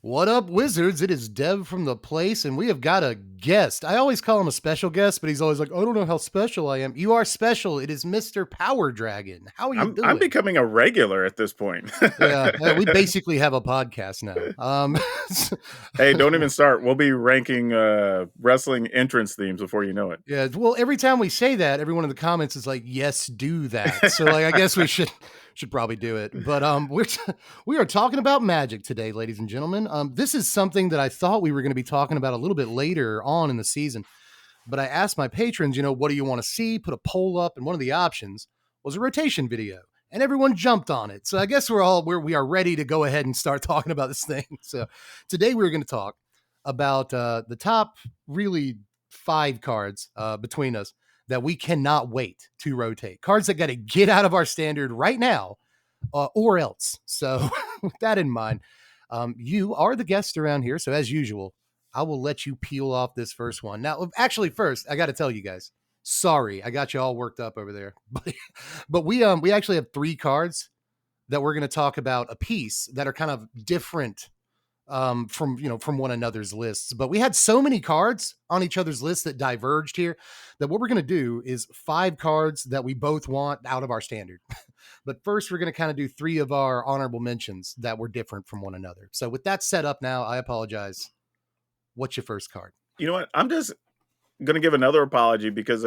What up, wizards? It is Dev from the place, and we have got a guest. I always call him a special guest, but he's always like, I don't know how special I am. You are special. It is Mr. PowrDragn. How are you I'm doing? becoming a regular at this point. Yeah, we basically have a podcast now. Hey, don't even start. We'll be ranking wrestling entrance themes before you know it. Yeah, well, every time we say that, everyone in the comments is like, "Yes, do that." So, like, I guess we should probably do it. But we are talking about magic today, ladies and gentlemen. This is something that I thought we were going to be talking about a little bit later on in the season. But I asked my patrons, what do you want to see? Put a poll up, and one of the options was a rotation video, and everyone jumped on it. So I guess we are ready to go ahead and start talking about this thing. So today we're going to talk about the top really 5 cards between us that we cannot wait to rotate. Cards that got to get out of our standard right now, or else. So with that in mind, you are the guest around here. So as usual, I will let you peel off this first one. Now, actually, first, I got to tell you guys, sorry, I got you all worked up over there. But we actually have 3 cards that we're going to talk about a piece that are kind of different from one another's lists. But we had so many cards on each other's lists that diverged here that what we're going to do is 5 cards that we both want out of our standard. But first, we're going to kind of do 3 of our honorable mentions that were different from one another. So with that set up now, I apologize. What's your first card? You know what? I'm just gonna give another apology because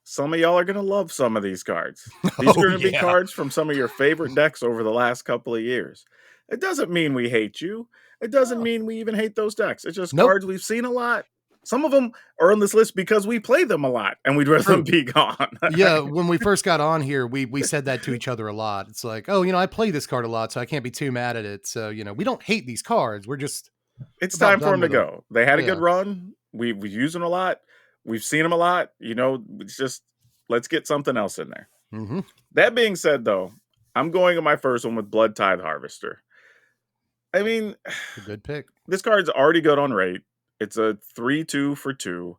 some of y'all are gonna love some of these cards. These are gonna be cards from some of your favorite decks over the last couple of years. It doesn't mean we hate you. It doesn't mean we even hate those decks. It's just cards we've seen a lot. Some of them are on this list because we play them a lot and we'd rather them be gone. Yeah, when we first got on here, we said that to each other a lot. It's like, oh, I play this card a lot, so I can't be too mad at it. So, we don't hate these cards. We're just it's time for them to go. They had a good run. We use them a lot. We've seen them a lot. It's just let's get something else in there. Mm-hmm. That being said, though, I'm going on my first one with Blood Tithe Harvester. I mean, a good pick. This card's already good on rate. It's a 3/2 for 2.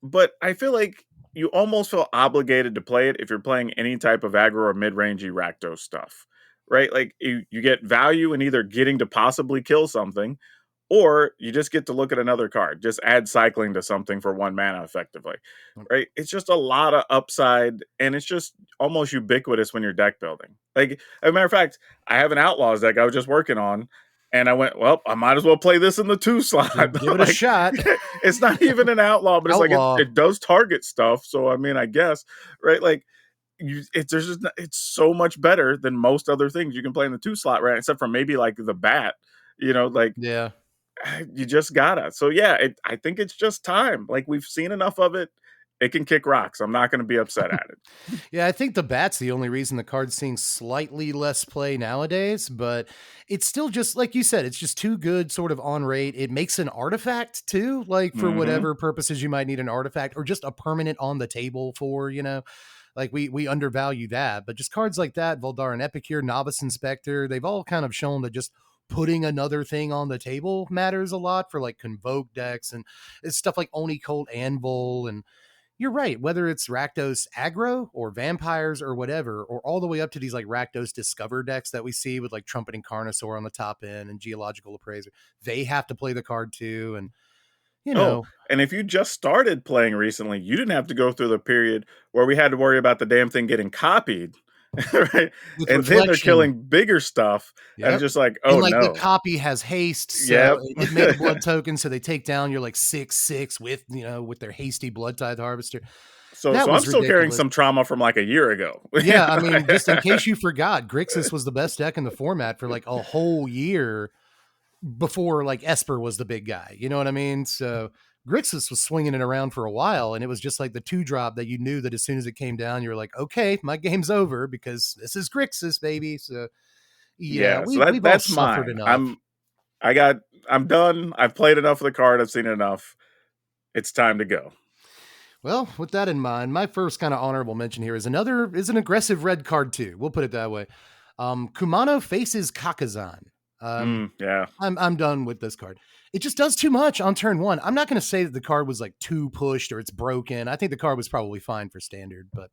But I feel like you almost feel obligated to play it if you're playing any type of aggro or mid-rangey Rakdos stuff, right? Like you get value in either getting to possibly kill something, or you just get to look at another card. Just add cycling to something for 1 mana effectively, right? It's just a lot of upside, and it's just almost ubiquitous when you're deck building. Like, as a matter of fact, I have an Outlaws deck I was just working on, and I went, well, I might as well play this in the 2 slot. Give it a shot. It's not even an outlaw, but it's like it does target stuff. So I mean, I guess, right? Like it's so much better than most other things you can play in the 2 slot, right? Except for maybe like the bat, yeah, you just gotta. So yeah, I think it's just time. Like we've seen enough of it. It can kick rocks. I'm not going to be upset at it. Yeah, I think the bat's the only reason the card's seeing slightly less play nowadays, but it's still just, like you said, it's just too good sort of on rate. It makes an artifact too, like for whatever purposes you might need an artifact or just a permanent on the table for, like we undervalue that. But just cards like that, Voldaren Epicure, Novice Inspector, they've all kind of shown that just putting another thing on the table matters a lot for like Convoke decks and it's stuff like Oni Cold Anvil. And you're right, whether it's Rakdos aggro or vampires or whatever, or all the way up to these like Rakdos Discover decks that we see with like Trumpeting Carnosaur on the top end and Geological Appraiser, they have to play the card too. And and if you just started playing recently, you didn't have to go through the period where we had to worry about the damn thing getting copied. Right. And then they're killing bigger stuff. Yep. And just like, oh, and no. The copy has haste. So it made a blood token. So they take down your like 6/6 with their hasty Blood Tithe Harvester. So I'm still carrying some trauma from like a year ago. Yeah. I mean, just in case you forgot, Grixis was the best deck in the format for like a whole year before like Esper was the big guy. You know what I mean? So Grixis was swinging it around for a while, and it was just like the 2-drop that you knew that as soon as it came down, you were like, okay, my game's over because this is Grixis, baby. So so that's mine. Enough. I'm done. I've played enough of the card. I've seen enough. It's time to go. Well, with that in mind, my first kind of honorable mention here is an aggressive red card too. We'll put it that way. Kumano faces Kakazan. I'm done with this card. It just does too much on turn 1. I'm not going to say that the card was like too pushed or it's broken. I think the card was probably fine for standard, but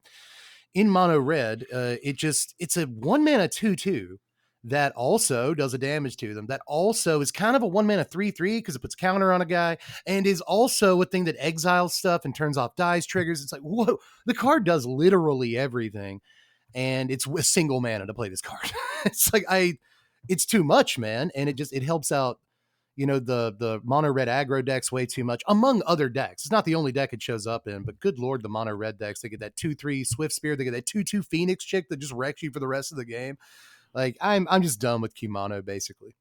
in mono red, it's a 1 mana 2/2 that also does a damage to them. That also is kind of a 1 mana 3/3 because it puts counter on a guy and is also a thing that exiles stuff and turns off dice triggers. It's like, whoa, the card does literally everything. And it's a single mana to play this card. It's like, it's too much, man. And it helps out, the mono red aggro decks way too much, among other decks. It's not the only deck it shows up in, but good lord, the mono red decks, they get that 2/3 Swift Spear, they get that 2/2 Phoenix chick that just wrecks you for the rest of the game. Like, I'm just done with Kumano, basically.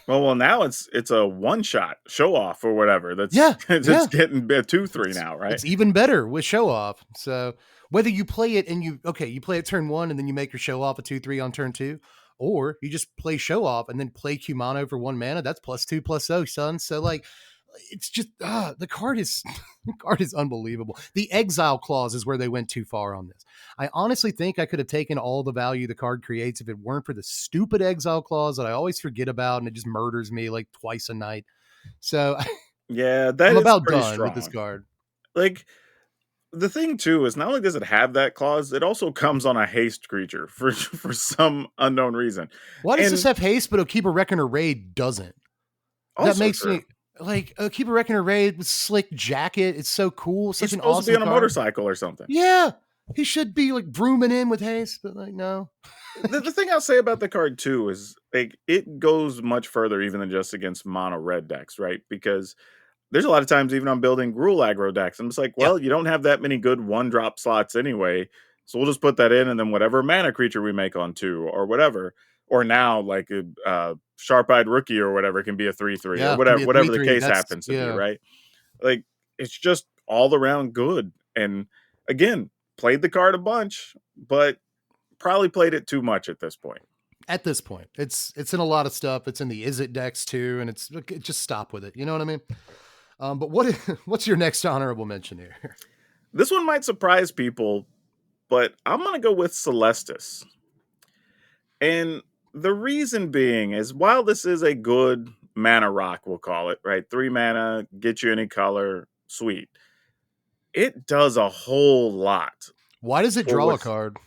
Well, now it's a one shot show off or whatever. That's Yeah, it's getting a 2/3 now, right? It's even better with show off. So whether you play it and you play it turn 1 and then you make your show off a 2/3 on turn 2, or you just play show off and then play Kumano for 1 mana, that's +2/+0, son. So like, it's just the card is the card is unbelievable. The exile clause is where they went too far on this. I honestly think I could have taken all the value the card creates if it weren't for the stupid exile clause that I always forget about, and it just murders me like twice a night. So Yeah, that I'm is about pretty done with this strong. card. Like, the thing too is not only does it have that clause, it also comes on a haste creature for for some unknown reason. Why does this And have haste, but Keep a Reckoner Raid doesn't? That also makes true. me like Keep a Reckoner Raid with slick jacket. It's so cool. He's Such an supposed to be awesome on a card. motorcycle or something. Yeah. He should be like brooming in with haste, but like, no. The thing I'll say about the card too is like it goes much further even than just against mono red decks, right? Because there's a lot of times even I'm building Gruul aggro decks. I'm just like, Yeah. well, you don't have that many good 1-drop slots anyway. So we'll just put that in and then whatever mana creature we make on 2 or whatever. Or now like a sharp-eyed rookie or whatever can be a 3/3 or Yeah. Can be a whatever the 3/3. case That's, happens to be, yeah. right? Like it's just all around good. And again, played the card a bunch, but probably played it too much at this point. At this point, it's in a lot of stuff. It's in the Is It decks too, and it's just stop with it. You know what I mean? But what's your next honorable mention here? This one might surprise people, but I'm gonna go with Celestis. And the reason being is while this is a good mana rock, we'll call it, right? 3 mana, get you any color, sweet. It does a whole lot. Why does it draw a card?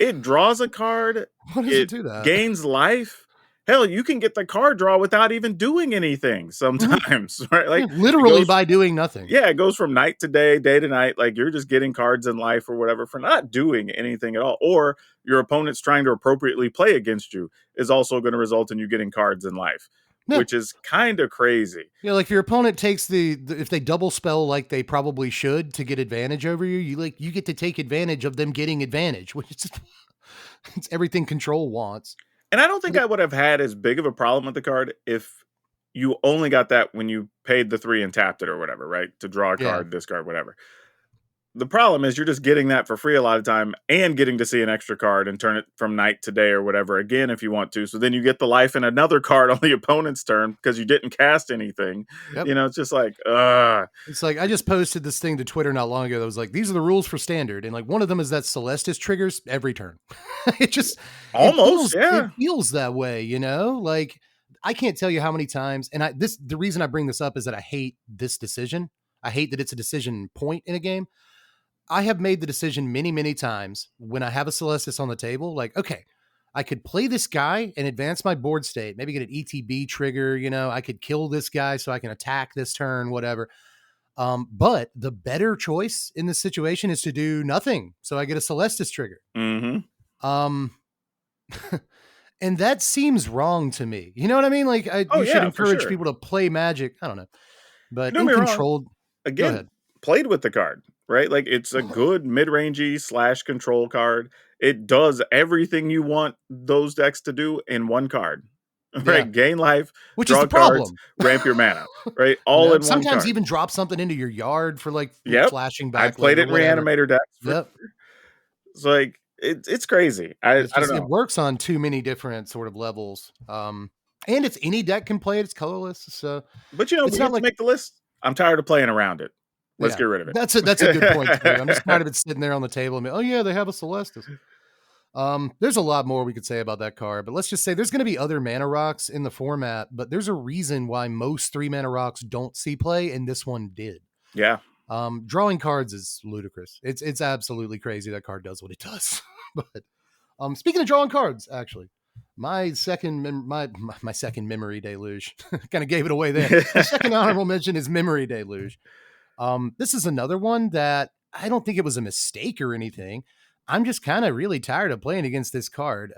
It draws a card. Why does it do that? Gains life. Hell, you can get the card draw without even doing anything sometimes, right? Like literally by doing nothing. Yeah, it goes from night to day to night. Like you're just getting cards in life or whatever for not doing anything at all. Or your opponent's trying to appropriately play against you is also going to result in you getting cards in life, which is kind of crazy. Yeah, like if your opponent takes if they double spell like they probably should to get advantage over you, you get to take advantage of them getting advantage, which is it's everything control wants. And I don't think I would have had as big of a problem with the card if you only got that when you paid the 3 and tapped it or whatever, right? To draw a card, discard, whatever. The problem is you're just getting that for free a lot of time and getting to see an extra card and turn it from night to day or whatever again if you want to. So then you get the life and another card on the opponent's turn because you didn't cast anything. Yep. It's just like, It's like I just posted this thing to Twitter not long ago that was like, these are the rules for standard. And like one of them is that Celestis triggers every turn. It just almost, it feels that way, Like I can't tell you how many times, and the reason I bring this up is that I hate this decision. I hate that it's a decision point in a game. I have made the decision many, many times when I have a Celestis on the table, like, okay, I could play this guy and advance my board state, maybe get an ETB trigger, I could kill this guy so I can attack this turn, whatever. But the better choice in this situation is to do nothing. So I get a Celestis trigger. Mm-hmm. And that seems wrong to me. You know what I mean? Like you should encourage people to play Magic. I don't know. But in controlled, again, played with the card, right? Like it's a good mid-rangey / control card. It does everything you want those decks to do in one card. Right? Yeah. Gain life, which draw is the problem. Cards, ramp your mana, right? All in one sometimes card. Even drop something into your yard for like flashing back. I played it in Reanimator decks. Yep. It's like it's crazy. I don't know. It works on too many different sort of levels. And it's any deck can play it. It's colorless. So, but we have to make the list. I'm tired of playing around it. Let's get rid of it. That's a good point. I'm just tired of it sitting there on the table and they have a Celestis. There's a lot more we could say about that card, but let's just say there's going to be other mana rocks in the format, but there's a reason why most 3 mana rocks don't see play, and this one did. Yeah. Drawing cards is ludicrous. It's absolutely crazy that card does what it does. But speaking of drawing cards, actually, My my second memory deluge kind of gave it away there. My second honorable mention is memory deluge. This is another one that I don't think it was a mistake or anything. I'm just kind of really tired of playing against this card.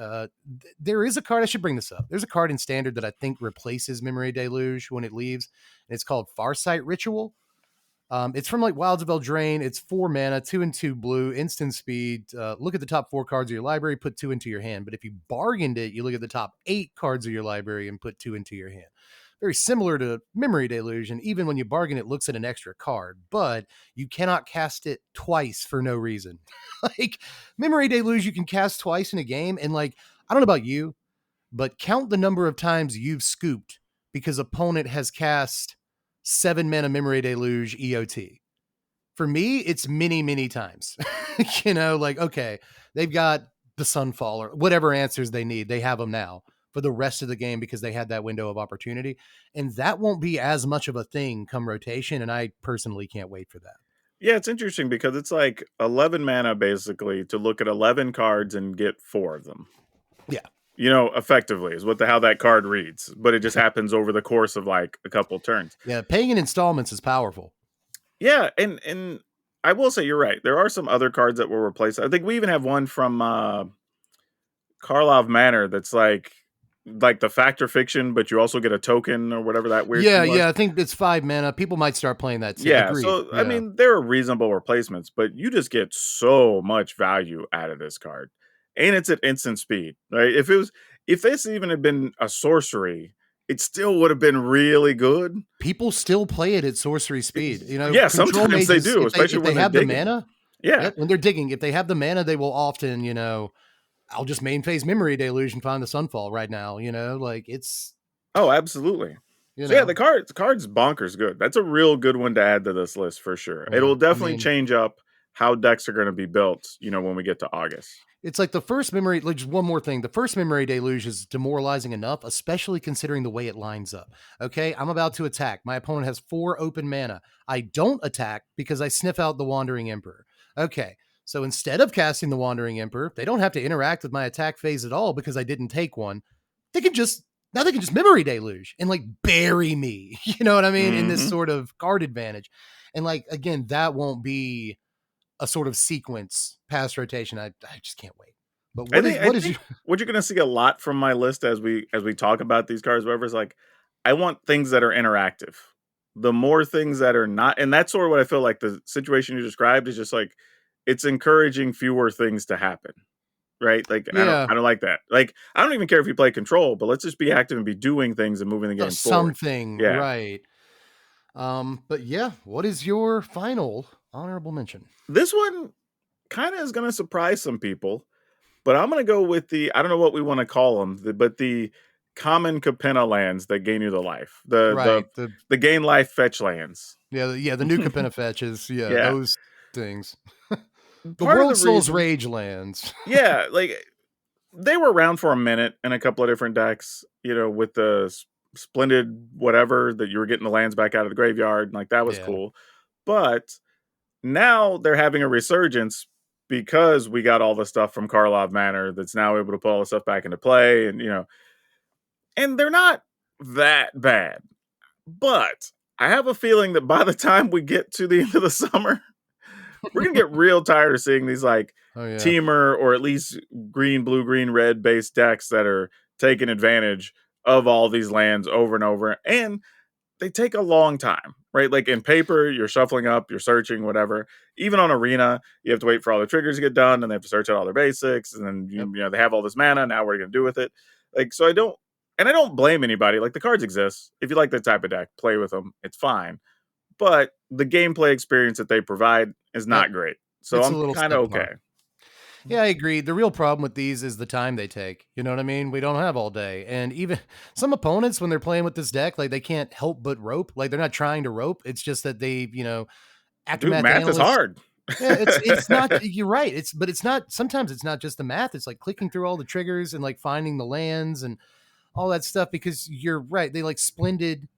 There is a card, I should bring this up. There's a card in standard that I think replaces Memory Deluge when it leaves, and it's called Farsight Ritual. It's from like Wilds of Eldraine. It's 4 mana, 2 and 2 blue, instant speed. Look at the top 4 cards of your library, put 2 into your hand. But if you bargained it, you look at the top 8 cards of your library and put 2 into your hand. Very similar to Memory Deluge, and even when you bargain, it looks at an extra card, but you cannot cast it twice for no reason. Like Memory Deluge, you can cast twice in a game, and like I don't know about you, but count the number of times you've scooped because opponent has cast 7 mana Memory Deluge EOT. For me, it's many, many times. Like, okay, they've got the Sunfall or whatever answers they need. They have them now for the rest of the game because they had that window of opportunity. And that won't be as much of a thing come rotation. And I personally can't wait for that. Yeah, it's interesting because it's like 11 mana basically to look at 11 cards and get 4 of them. Yeah. Effectively is how that card reads, but it just happens over the course of like a couple turns. Yeah, paying in installments is powerful. Yeah, and I will say you're right. There are some other cards that will replace. I think we even have one from Karlov Manor that's like the Factor Fiction, but you also get a token or whatever that weird thing was. Yeah, I think it's 5 mana. People might start playing that too. Yeah, Agreed. so Yeah. I mean, there are reasonable replacements, but you just get so much value out of this card. And it's at instant speed, right? If this even had been a sorcery, it still would have been really good. People still play it at sorcery speed. Yeah, sometimes they do, especially when they have the digging. mana. Yeah, when they're digging, if they have the mana, they will often, I'll just main phase Memory Deluge and find the Sunfall right now. Like it's. Oh, absolutely. So yeah, the card's bonkers good. That's a real good one to add to this list for sure. Yeah, It'll definitely change up how decks are going to be built, when we get to August. It's like the first memory, like just one more thing. The first Memory Deluge is demoralizing enough, especially considering the way it lines up. Okay, I'm about to attack. My opponent has 4 open mana. I don't attack because I sniff out the Wandering Emperor. Okay, so instead of casting the Wandering Emperor, they don't have to interact with my attack phase at all because I didn't take one. They can just Memory Deluge and like bury me. You know what I mean? In this sort of card advantage. And like, again, that won't be a sort of sequence past rotation. I just can't wait. But what you're going to see a lot from my list as we talk about these cards, whatever, is like, I want things that are interactive. The more things that are not, and that's sort of what I feel like the situation you described is just like, it's encouraging fewer things to happen. Right? Like, I don't like that. Like, I don't even care if you play control, but let's just be active and be doing things and moving the game forward. Something, yeah. Right. But yeah, what is your final honorable mention? This one kind of is going to surprise some people, but I'm going to go with I don't know what we want to call them, but the common Capenna lands that gain you the life. The gain life fetch lands. Yeah, the new Capenna fetches. Yeah, those things. The World Soul's Rage lands. Yeah, like they were around for a minute in a couple of different decks, with the Splendid whatever that you were getting the lands back out of the graveyard, and like that was cool. But now they're having a resurgence because we got all the stuff from Karlov Manor that's now able to put all the stuff back into play, and and they're not that bad. But I have a feeling that by the time we get to the end of the summer, we're going to get real tired of seeing these like teamer or at least green, blue, green, red based decks that are taking advantage of all these lands over and over. And they take a long time, right? Like in paper, you're shuffling up, you're searching, whatever. Even on Arena, you have to wait for all the triggers to get done and they have to search out all their basics. And then, they have all this mana. Now what are you going to do with it? Like, so I don't blame anybody. Like the cards exist. If you like that type of deck, play with them. It's fine. But the gameplay experience that they provide is not great. So I'm kind of okay. Yeah, I agree. The real problem with these is the time they take. You know what I mean? We don't have all day. And even some opponents, when they're playing with this deck, like they can't help but rope. Like they're not trying to rope. It's just that they, aftermath math is hard. Yeah, it's not, you're right. Sometimes it's not just the math. It's like clicking through all the triggers and like finding the lands and all that stuff, because you're right. They like Splendid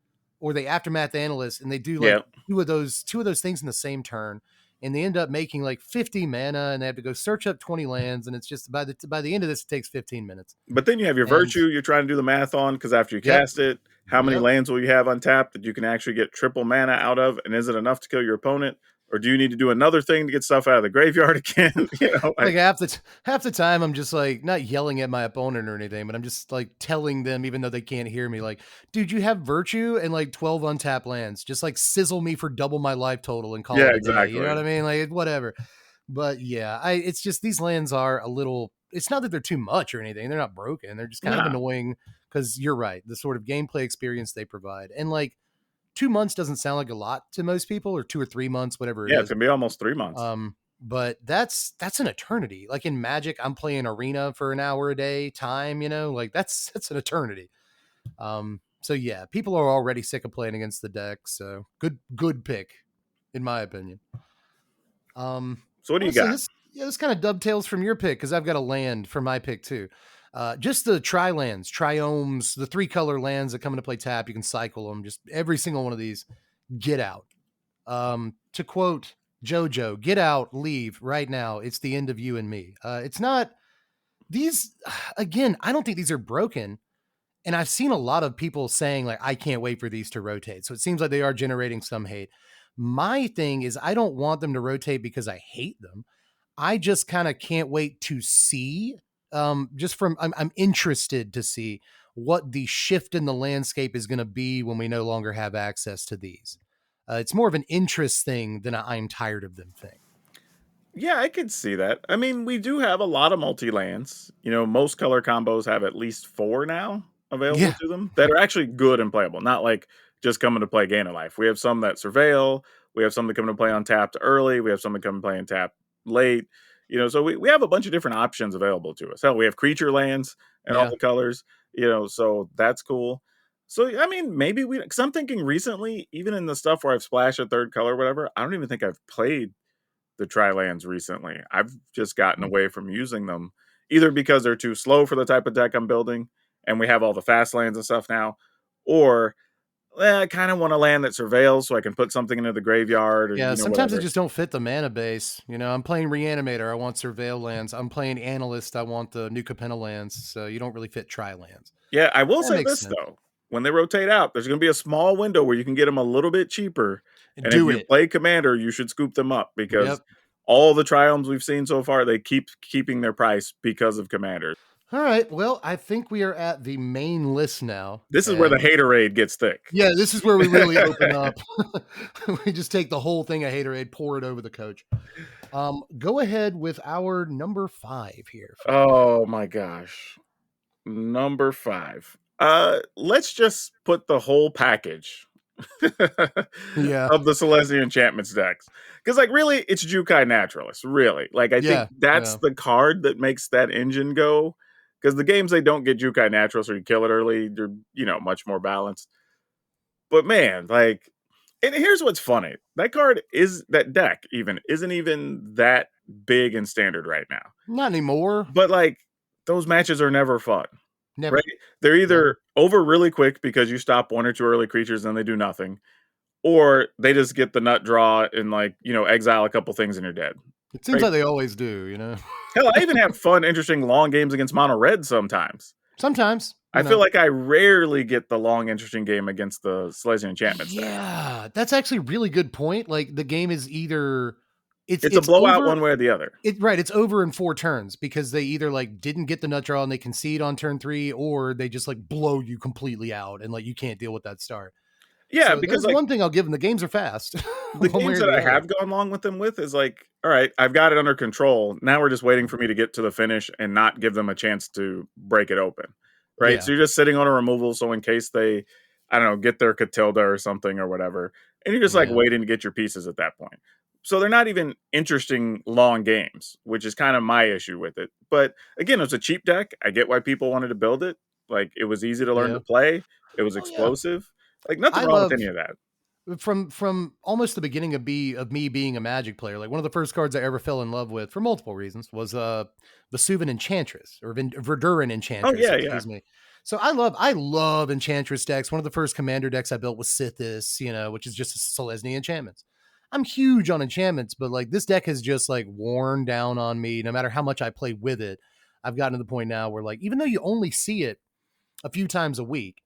or they aftermath analyst and they do like two of those things in the same turn. and they end up making like 50 mana, and they have to go search up 20 lands, and it's just by the end of this, it takes 15 minutes. But then you have your And virtue you're trying to do the math on, because after you yep, cast it, how many yep. lands will you have untapped that you can actually get triple mana out of? And is it enough to kill your opponent? Or do you need to do another thing to get stuff out of the graveyard again? Like half the time I'm just like not yelling at my opponent or anything, but I'm just like telling them, even though they can't hear me, like, dude, you have virtue and like 12 untapped lands. Just like sizzle me for double my life total and call Yeah, it a day. You know exactly. what I mean? Like whatever. But yeah, it's just these lands are a little, it's not that they're too much or anything. They're not broken. They're just kind of Nah. annoying because you're right. The sort of gameplay experience they provide. And like 2 months doesn't sound like a lot to most people, or 2 or 3 months, whatever it Yeah, it's is. gonna be almost 3 months. But that's an eternity. Like in Magic, I'm playing Arena for an hour a day time, like that's an eternity. So yeah, people are already sick of playing against the deck. So good pick, in my opinion. So what do you Honestly, got? this kind of dovetails from your pick because I've got a land for my pick too. Just the Tri Lands, Triomes, the 3-color lands that come into play tap. You can cycle them. Just every single one of these. Get out. To quote JoJo, get out, leave right now. It's the end of you and me. It's not these again. I don't think these are broken. And I've seen a lot of people saying like, I can't wait for these to rotate. So it seems like they are generating some hate. My thing is I don't want them to rotate because I hate them. I just kind of can't wait to see. I'm interested to see what the shift in the landscape is going to be when we no longer have access to these. It's more of an interest thing than I'm tired of them thing. Yeah, I could see that. I mean, we do have a lot of multi-lands. Most color combos have at least 4 now available Yeah. to them that are actually good and playable, not like just coming to play Gain of Life. We have some that surveil, we have some that come to play untapped early, we have some that come to play untapped late. So we have a bunch of different options available to us. Hell, we have creature lands and all Yeah. the colors, so that's cool. So, I mean, maybe because I'm thinking recently, even in the stuff where I've splashed a third color, whatever, I don't even think I've played the Tril Lands recently. I've just gotten away from using them, either because they're too slow for the type of deck I'm building, and we have all the fast lands and stuff now, or I kind of want a land that surveils so I can put something into the graveyard or Yeah, sometimes they whatever. just don't fit the mana base. I'm playing Reanimator, I want Surveil lands. I'm playing Analyst, I want the New Capenna lands. So you don't really fit Tri lands. Yeah, I will That say makes this sense. though. When they rotate out, there's going to be a small window where you can get them a little bit cheaper. And if Do you it. play Commander, you should scoop them up because Yep. all the Triomes we've seen so far, they keep keeping their price because of Commander. All right. Well, I think we are at the main list now. This is where the And haterade gets thick. yeah, this is where we really open up. We just take the whole thing of Haterade, pour it over the coach. Go ahead with our number 5 here, friend. Oh my gosh. Number 5. Let's just put the whole package Yeah. of the Celestia Enchantments decks. Because, like, really, it's Jukai Naturalist. Really. Like, I think Yeah. that's Yeah. the card that makes that engine go. Because the games they don't get Jukai Naturalist or you kill it early, they're, much more balanced. But man, like, and here's what's funny. That deck even isn't even that big in standard right now. Not anymore. But like those matches are never fun. Never. Right? They're Never. either over really quick because you stop 1 or 2 early creatures and they do nothing, or they just get the nut draw and exile a couple things and you're dead. It seems Right? like they always do. Hell, I even have fun, interesting long games against mono red sometimes. Sometimes, I feel like I rarely get the long, interesting game against the Celestia Enchantments deck. Yeah, that's actually a really good point. Like the game is either It's a blowout over. one way or the other. It's over in 4 turns because they either like didn't get the nut draw and they concede on turn 3, or they just like blow you completely out and like you can't deal with that start. Yeah, So because that's like one thing I'll give them. The games are fast. the One way games or that the I other. have gone long with them with is like, all right, I've got it under control. Now we're just waiting for me to get to the finish and not give them a chance to break it open. Right. Yeah. So you're just sitting on a removal. So in case they, I don't know, get their Catilda or something or whatever, and you're just like Yeah. waiting to get your pieces at that point. So they're not even interesting long games, which is kind of my issue with it. But again, it's a cheap deck. I get why people wanted to build it. Like it was easy to learn Yeah. to play. It was Oh yeah. explosive. Like nothing I wrong with love any of that. from almost the beginning of me being a Magic player. Like one of the first cards I ever fell in love with for multiple reasons was Vesuvan Enchantress or Verduran Oh Enchantress, yeah, yeah. excuse me. So I love Enchantress decks. One of the first commander decks I built was Sithis, which is just a Selesnya enchantments. I'm huge on enchantments, but like this deck has just like worn down on me. No matter how much I play with it, I've gotten to the point now where like even though you only see it a few times a week,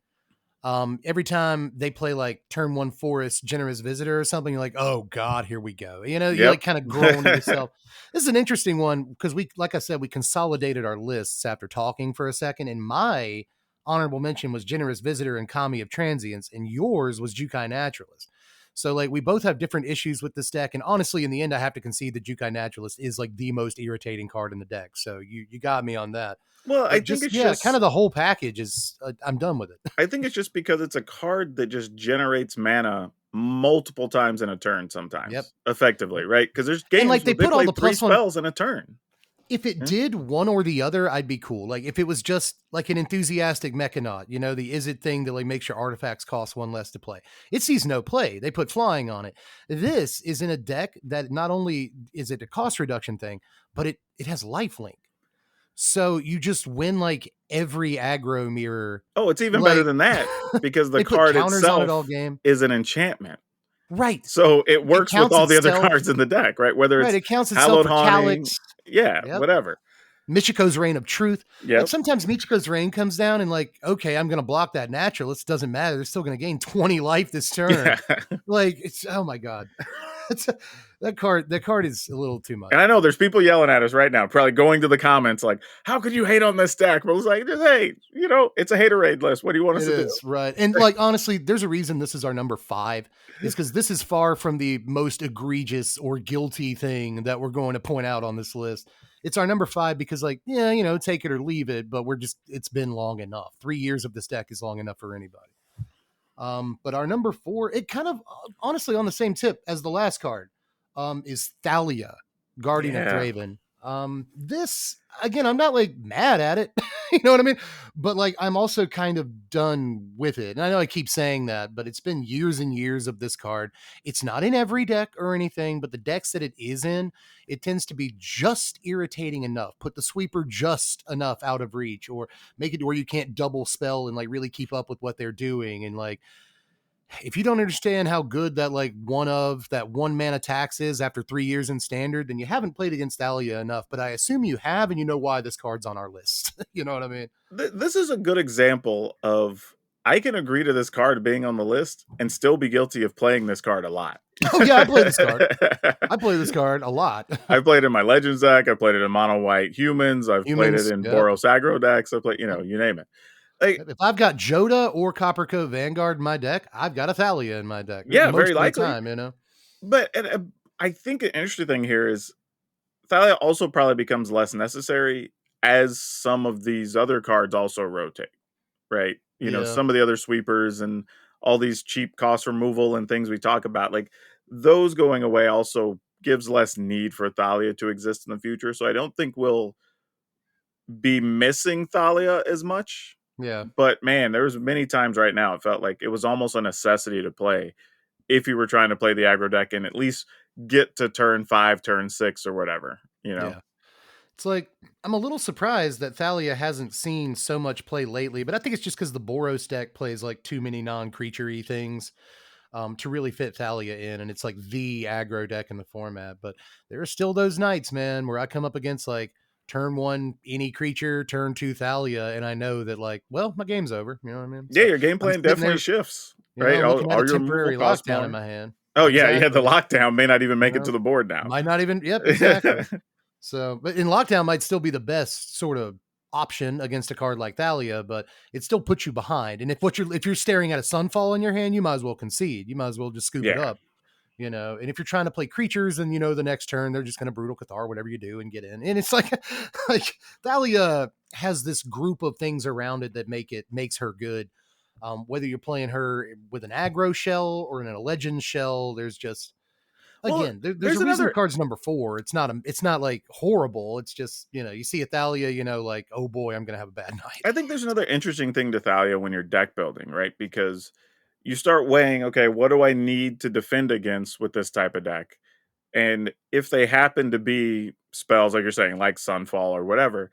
every time they play like turn one forest generous visitor or something, you're like, oh god, here we go. You know, you like Yep. kind of grow into yourself. This is an interesting one because we, like I said, we consolidated our lists after talking for a second, and my honorable mention was generous visitor and kami of transience, and yours was jukai naturalist. So like we both have different issues with this deck, and honestly in the end I have to concede that jukai naturalist is like the most irritating card in the deck, so you got me on that. Well, I But think just it's yeah, kind just of the whole package is I'm done with it. I think it's just because it's a card that just generates mana multiple times in a turn Yep. sometimes, effectively, right? Because there's And games like they where they put all play the 3 +1. spells in a turn. If it Yeah. did one or the other, I'd be cool. Like if it was just like an enthusiastic mechanaut, you know, the is it thing that like makes your artifacts cost one less to play. It sees no play. They put flying on it. This is in a deck that not only is it a cost reduction thing, but it has lifelink. So you just win like every aggro mirror. Oh, it's even better Like than that because the they put card counters on it all itself game. is an enchantment. Right. So it It works with counts all the other itself. cards in the deck, right? Whether Right. it's It counts itself Hallowed for Haunting, Calyx. yeah, Yep. whatever. Michiko's Reign of Truth. Like Yep. sometimes Michiko's Reign comes down and like, okay, I'm gonna block that naturalist. Doesn't matter. They're still gonna gain 20 life this turn. Yeah. Like it's oh my god. it's that card is a little too much. And I know there's people yelling at us right now, probably going to the comments like, "How could you hate on this deck?" But it was like, just hey, it's a haterade list. What do you want us It to do? is right. And like honestly, there's a reason this is our number 5, is because this is far from the most egregious or guilty thing that we're going to point out on this list. It's our number 5 because like, yeah, take it or leave it, but it's been long enough. 3 years of this deck is long enough for anybody. But our number 4, it kind of honestly on the same tip as the last card, is Thalia, Guardian of Yeah. Thraven. This again, I'm not like mad at it, you know what I mean? But like, I'm also kind of done with it. And I know I keep saying that, but it's been years and years of this card. It's not in every deck or anything, but the decks that it is in, it tends to be just irritating enough. Put the sweeper just enough out of reach, or make it where you can't double spell and like really keep up with what they're doing. And like, if you don't understand how good that like that one mana tax is after 3 years in standard, then you haven't played against Thalia enough. But I assume you have, and you know why this card's on our list. You know what I mean? This is a good example of I can agree to this card being on the list and still be guilty of playing this card a lot. Oh yeah, I play this card. I play this card a lot. I've played it in my Legends deck. I played it in Mono White Humans. I've played it Humans, in yep. Boros aggro decks. I play, you name it. Like, If I've got Joda or Copper Coat Vanguard in my deck, I've got a Thalia in my deck. yeah, Most very of the likely. time. But I think an interesting thing here is Thalia also probably becomes less necessary as some of these other cards also rotate, right? Yeah. Some of the other sweepers and all these cheap cost removal and things we talk about, like those going away also gives less need for Thalia to exist in the future. So I don't think we'll be missing Thalia as much. Yeah. But man, there was many times right now it felt like it was almost a necessity to play if you were trying to play the aggro deck and at least get to turn 5, turn 6 or whatever. Yeah. It's like, I'm a little surprised that Thalia hasn't seen so much play lately, but I think it's just because the Boros deck plays like too many non-creature-y things to really fit Thalia in, and it's like the aggro deck in the format. But there are still those nights, man, where I come up against like turn 1 any creature, turn 2 Thalia, and I know that like, well, my game's over. You know what I mean? Yeah, So your game I'm plan sitting definitely there, shifts, right? looking at a All your removal temporary cost lockdown in more. my hand. Oh yeah, the Exactly. lockdown may not even make it to You the board now. Might not even, yep, exactly. So, but in lockdown might still be the best sort of option against a card like Thalia, but it still puts you behind. And if you're staring at a Sunfall in your hand, you might as well concede. You might as well just scoop it Yeah. up. And if you're trying to play creatures and the next turn they're just going to brutal Cathar, whatever you do, and get in. And it's like like Thalia has this group of things around it that makes her good. Whether you're playing her with an aggro shell or in a legend shell, there's just Well, again, there's there's a reason the another card's number 4. It's not like horrible. It's just, you see a Thalia, like, oh boy, I'm gonna have a bad night. I think there's another interesting thing to Thalia when you're deck building, right? Because you start weighing, okay, what do I need to defend against with this type of deck? And if they happen to be spells, like you're saying, like Sunfall or whatever,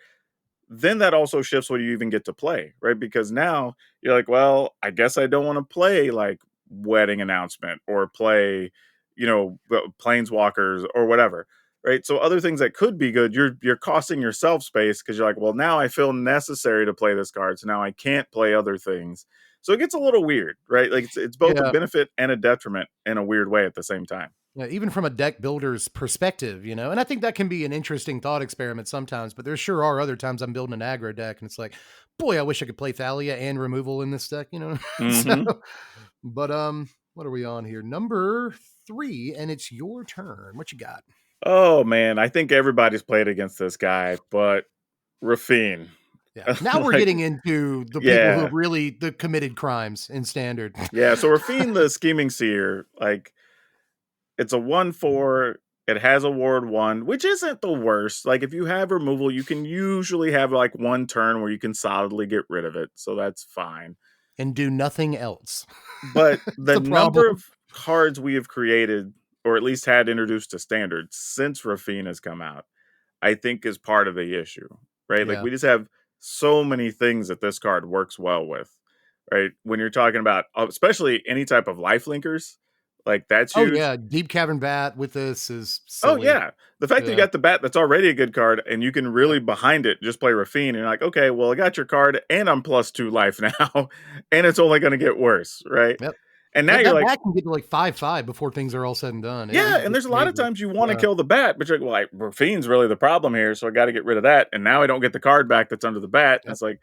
then that also shifts what you even get to play, right? Because now you're like, well, I guess I don't want to play like Wedding Announcement or play, planeswalkers or whatever, right? So other things that could be good, you're costing yourself space because you're like, well, now I feel necessary to play this card, so now I can't play other things. So it gets a little weird, right? Like it's both a Yeah. benefit and a detriment in a weird way at the same time. Yeah, even from a deck builder's perspective, and I think that can be an interesting thought experiment sometimes, but there sure are other times I'm building an aggro deck and it's like, boy, I wish I could play Thalia and removal in this deck. So, Hmm. but what are we on here? Number 3, and it's your turn. What you got? Oh man, I think everybody's played against this guy, but Rafine. Yeah. Now we're Like, getting into the people who yeah. have really committed crimes in standard. Yeah, so Rafine the Scheming Seer, like it's a 1/4. It has a ward 1, which isn't the worst. Like if you have removal, you can usually have like one turn where you can solidly get rid of it. So that's fine. And do nothing else. But It's the the number problem. of cards we have created, or at least had introduced to standard since Rafine has come out, I think is part of the issue, right? Like Yeah. we just have so many things that this card works well with, right? When you're talking about, especially any type of life linkers, like that's Oh huge. yeah, Deep Cavern Bat with this is Oh silly. yeah, the fact that you Yeah. got the bat that's already a good card, and you can Yep. really behind it just play Rafine, and you're like, okay, well I got your card, and I'm +2 life now, and it's only going to get worse, right? Yep. And now Yeah, you're that like, bat can get to like 5/5 before things are all said and done. yeah, and It's there's a lot of major. times you want to Yeah. kill the bat, but you're like, well, Rafine's really the problem here, so I got to get rid of that, and now I don't get the card back that's under the bat, and Yep. it's like,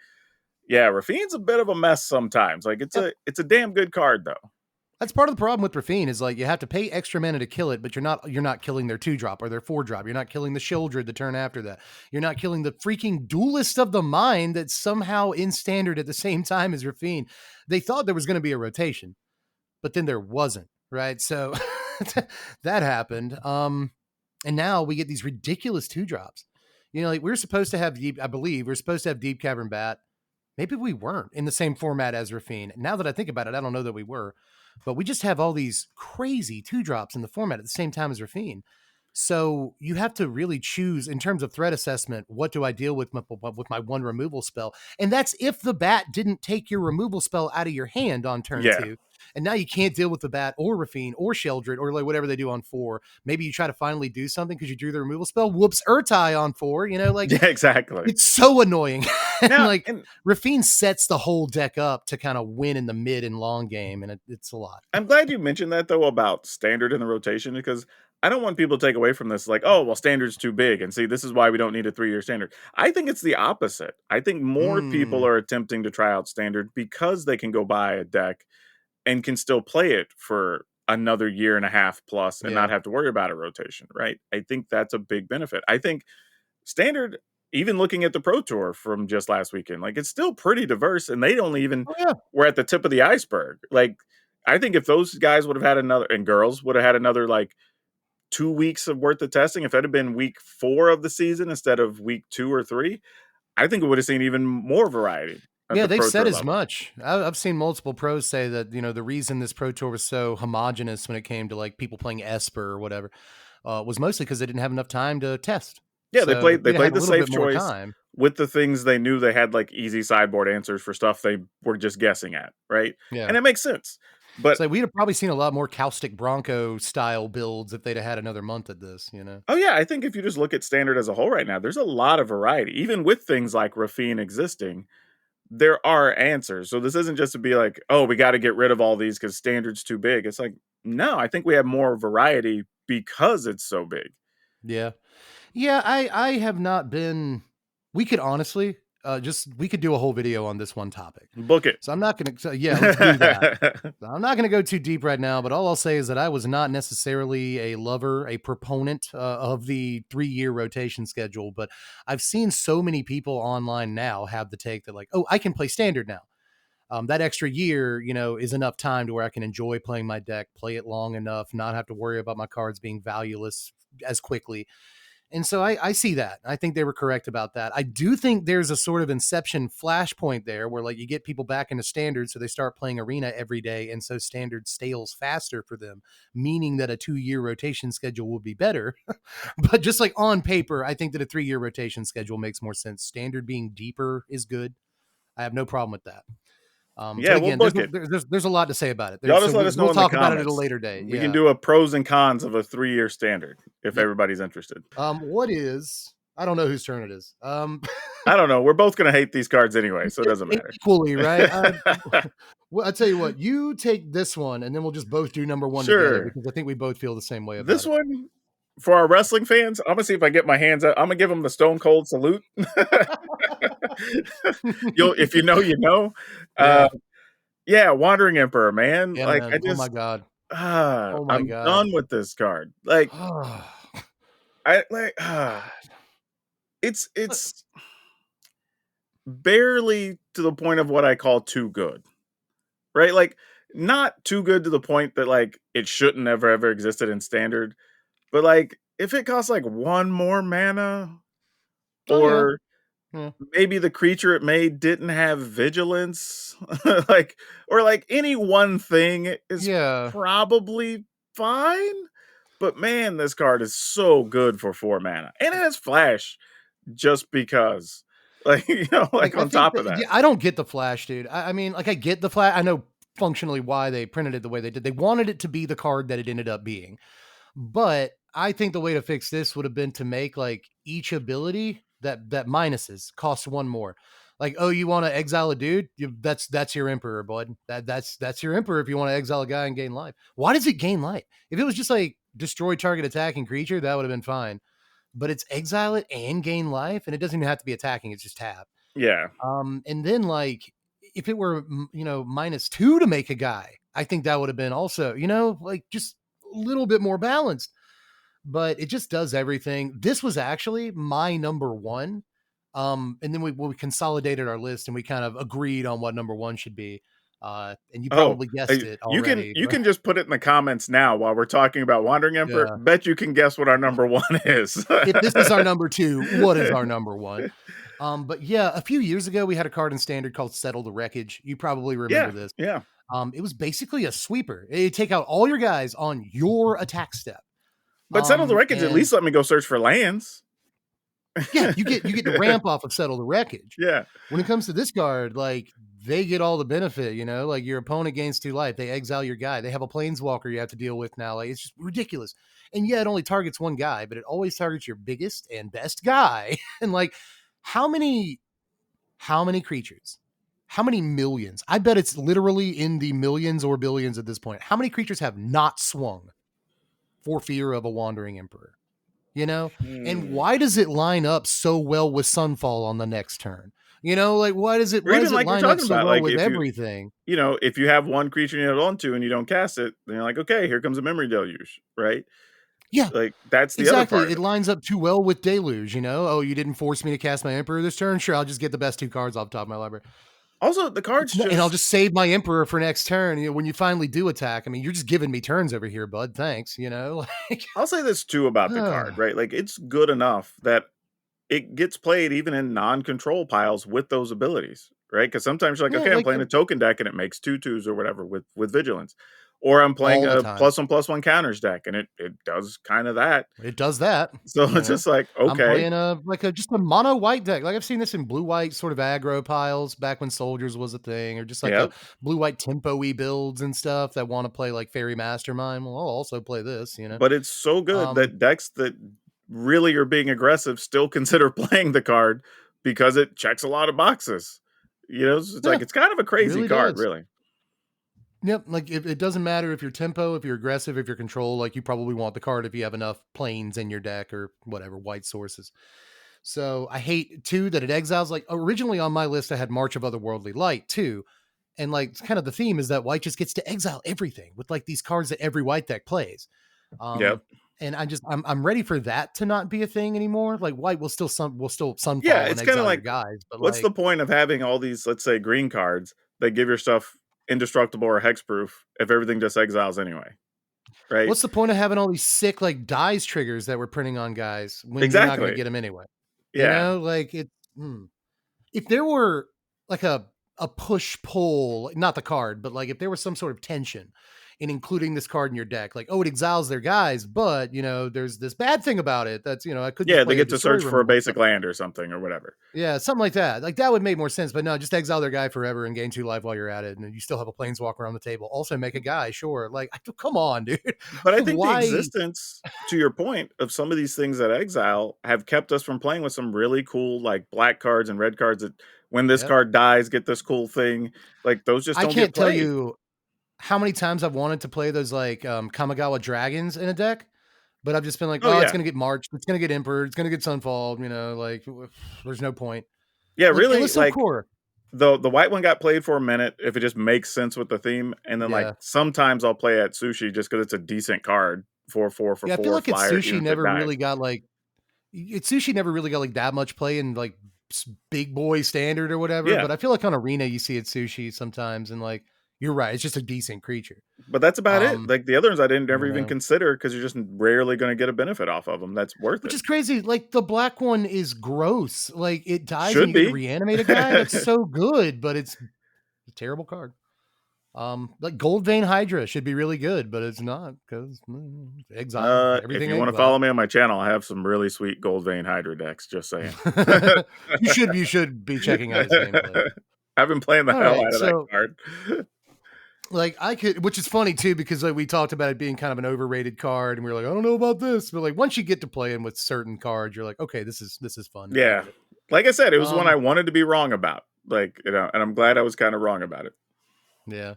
yeah, Rafine's a bit of a mess sometimes. Like Yep. it's a damn good card though. That's part of the problem with Rafine is like you have to pay extra mana to kill it, but you're not killing their 2-drop or their 4-drop. You're not killing the Shieldred the turn after that. You're not killing the freaking Duelist of the Mind that's somehow in standard at the same time as Rafine. They thought there was going to be a rotation, but then there wasn't, right? So that happened. And now we get these ridiculous 2-drops. Like we're supposed to have I believe we're supposed to have Deep Cavern Bat. Maybe we weren't in the same format as Rafine. Now that I think about it, I don't know that we were, but we just have all these crazy 2-drops in the format at the same time as Rafine. So you have to really choose in terms of threat assessment. What do I deal with with my one removal spell? And that's if the bat didn't take your removal spell out of your hand on turn Yeah, 2. And now you can't deal with the bat or Rafine or Sheldred or like whatever they do on 4. Maybe you try to finally do something because you drew the removal spell. Whoops, Urtai on 4. Like yeah, exactly. it's so annoying. And Now, like and Rafine sets the whole deck up to kind of win in the mid and long game, and it's a lot. I'm glad you mentioned that though about standard in the rotation because I don't want people to take away from this like, oh, well, standard's too big. And see, this is why we don't need a 3-year standard. I think it's the opposite. I think more people Mm, are attempting to try out standard because they can go buy a deck and can still play it for another year and a half plus and yeah. not have to worry about a rotation, right? I think that's a big benefit. I think standard, even looking at the Pro Tour from just last weekend, like it's still pretty diverse, and they don't even Oh yeah. were at the tip of the iceberg. Like, I think if those guys would have had another, and girls would have had another like 2 weeks of worth of testing, if that had been week 4 of the season instead of week 2 or 3, I think it would have seen even more variety at Yeah, the they've Pro said Tour as level. much. I've seen multiple pros say that the reason this Pro Tour was so homogenous when it came to like people playing Esper or whatever was mostly because they didn't have enough time to test. Yeah, So if they they'd had played a the little bit safe more choice time, with the things they knew they had like easy sideboard answers for stuff they were just guessing at, right? yeah. And it makes sense. But So we'd have probably seen a lot more Caustic Bronco style builds if they'd have had another month at this. oh yeah, I think if you just look at standard as a whole right now, there's a lot of variety. Even with things like Rafine existing, there are answers. So this isn't just to be like, oh, we got to get rid of all these because standard's too big. It's like, no, I think we have more variety because it's so big. Yeah. Yeah, I have not been we could honestly, we could do a whole video on this one topic. Book it. So I'm not gonna so yeah, let's do that. So I'm not gonna go too deep right now, but all I'll say is that I was not necessarily a proponent, of the 3-year rotation schedule, but I've seen so many people online now have the take that like, "Oh, I can play standard now." That extra year, is enough time to where I can enjoy playing my deck, play it long enough, not have to worry about my cards being valueless as quickly. And so I see that. I think they were correct about that. I do think there's a sort of inception flashpoint there where like you get people back into standard. So they start playing arena every day. And so standard stales faster for them, meaning that a 2-year rotation schedule would be better. But just like on paper, I think that a 3-year rotation schedule makes more sense. Standard being deeper is good. I have no problem with that. Yeah, But we'll again, book it. there's a lot to say about it. Y'all So just let us know we'll in the talk about it at a comments. later date. We can Yeah. do a pros and cons of a 3-year standard if Yep. everybody's interested. What is? I don't know whose turn it is. I don't know. We're both gonna hate these cards anyway, so it doesn't matter. Equally, right? Well, I tell you what, you take this one, and then we'll just both do number one together Sure. because I think we both feel the same way This about it. one, for our wrestling fans, I'm gonna see if I get my hands out. I'm gonna give them the Stone Cold salute. You'll, if you know, you know. Uh, Yeah, yeah, Wandering Emperor, man. yeah, Like, I man. Oh my just, god. Oh my I'm god. done with this card. Like, I like, Look, it's barely to the point of what I call too good, right? Like, not too good to the point that like it shouldn't ever existed in standard, but like if it costs like one more mana, oh yeah, or yeah, maybe the creature it made didn't have vigilance, like, or like any one thing is yeah. probably fine. But man, this card is so good for 4 mana, and it has flash just because, like, like Like I on think top that of that. yeah, I don't get the Flash, dude. I mean, like I get the Flash. I know functionally why they printed it the way they did. They wanted it to be the card that it ended up being. But I think the way to fix this would have been to make like each ability that minuses cost one more. Like, oh, you want to exile a dude? That's your emperor, bud. That's your emperor if you want to exile a guy and gain life. Why does it gain life? If it was just like destroy target attacking creature, that would have been fine. But it's exile it and gain life, and it doesn't even have to be attacking, it's just tap. Yeah. And then like if it were -2 to make a guy, I think that would have been also, like just a little bit more balanced, but it just does everything. This was actually my number one. And then we consolidated our list and we kind of agreed on what number one should be. And you Oh, probably guessed it you can already, you right? can just put it in the comments now while we're talking about Wandering Emperor. Yeah. Bet you can guess what our number one is. If this is our number two, what is our number one? But yeah, a few years ago, we had a card in standard called Settle the Wreckage. You probably remember Yeah, this. yeah. It was basically a sweeper. You take out all your guys on your attack step. But Settle the Wreckage at And least let me go search for lands. yeah, you get the ramp off of Settle the Wreckage. Yeah. When it comes to this card, like they get all the benefit, like your opponent gains 2 life. They exile your guy. They have a planeswalker you have to deal with now. Like it's just ridiculous. And yeah, it only targets one guy, but it always targets your biggest and best guy. And like how many creatures? How many millions? I bet it's literally in the millions or billions at this point. How many creatures have not swung for fear of a wandering emperor? And Hmm. why does it line up so well with Sunfall on the next turn? Like why does it Or why even does it like you're line up talking so about, well like with if everything? if you have one creature you hold on to and you don't cast it, then you're like, okay, here comes a memory deluge, right? Yeah, Like that's the other exactly. part of It it. lines up too well with Deluge. Oh, you didn't force me to cast my Emperor this turn? Sure, I'll just get the best 2 cards off the top of my library. Also, the cards And I'll just just save my Emperor for next turn. When you finally do attack, I mean, you're just giving me turns over here, bud. Thanks. Like, I'll say this too about the card, right? Like it's good enough that it gets played even in non-control piles with those abilities, right? Because sometimes you're like, yeah, okay, I'm like playing a token deck and it makes 2/2s or whatever with vigilance, or I'm playing all the a time. +1/+1 counters deck and it does kind of that. It does that. So You it's know, just like, I'm okay, playing just a mono white deck. Like I've seen this in blue white sort of aggro piles back when soldiers was a thing, or just like a yep. blue white tempo-y builds and stuff that want to play like Fairy Mastermind. Well, I'll also play this. But it's so good Um, that decks that really are being aggressive still consider playing the card because it checks a lot of boxes. So it's yeah, like it's kind of a crazy really card, does. really. Yep, like it doesn't matter if you're tempo, if you're aggressive, if you're control, like you probably want the card if you have enough planes in your deck or whatever, white sources. So I hate too that it exiles. Like originally on my list, I had March of Otherworldly Light too. And like kind of the theme is that white just gets to exile everything with like these cards that every white deck plays. Yep. And I'm ready for that to not be a thing anymore. Like white will still Yeah, sunfall and it's kind of exile your like, guys, but what's the like point of having all these, let's say, green cards that give your stuff indestructible or hexproof if everything just exiles anyway, right? what's the point of having all these sick like dies triggers that we're printing on guys when you're not going to Exactly. get them anyway? Yeah. Like if there were like a push pull, not the card, but like if there was some sort of tension in including this card in your deck. Like, oh, it exiles their guys, but there's this bad thing about it. That's I could just Yeah, they play a get to destroy search for a removal. basic land or something or whatever. Yeah, something like that. Like that would make more sense. But no, just exile their guy forever and gain 2 life while you're at it, and you still have a planeswalker on the table. Also make a guy, sure. Like, come on, dude. But I think the Why? existence, to your point, of some of these things that exile have kept us from playing with some really cool like black cards and red cards that when this Yep. card dies, get this cool thing. Like those just I don't get can't tell played. you how many times I've wanted to play those like Kamigawa dragons in a deck, but I've just been like, Oh oh, it's yeah. gonna get marched, it's gonna get emperor, it's gonna get sunfall. Like there's no point. Yeah, Like really, Illusive like Core. the white one got played for a minute if it just makes sense with the theme, and then like Yeah. sometimes I'll play at sushi just because it's a decent card. 4/4 for Yeah, I feel 4 like flyer, even Itsushi if it never died. really got like Itsushi never really got like that much play in like big boy standard or whatever. Yeah, But I feel like on arena you see Itsushi sometimes, and like you're right, it's just a decent creature. but that's about it. Um, Like the other ones I didn't ever you even know, consider because you're just rarely going to get a benefit off of them. That's worth which it. is crazy. Like the black one is gross. Like it dies and Should you get to be. reanimate a guy. That's so good, but it's a terrible card. Like Gold Vein Hydra should be really good, but it's not because exile If everything you want to exile. follow me on my channel, I have some really sweet Gold Vein Hydra decks. Just saying. You should be checking out his gameplay. I've been playing the All hell right, out of that so card. like I could, which is funny too, because like we talked about it being kind of an overrated card, and we were like, I don't know about this, but like once you get to playing with certain cards, you're like, okay, this is fun. I Yeah, get it. like I said, it was one I Um, wanted to be wrong about. Like and I'm glad I was kind of wrong about it. yeah.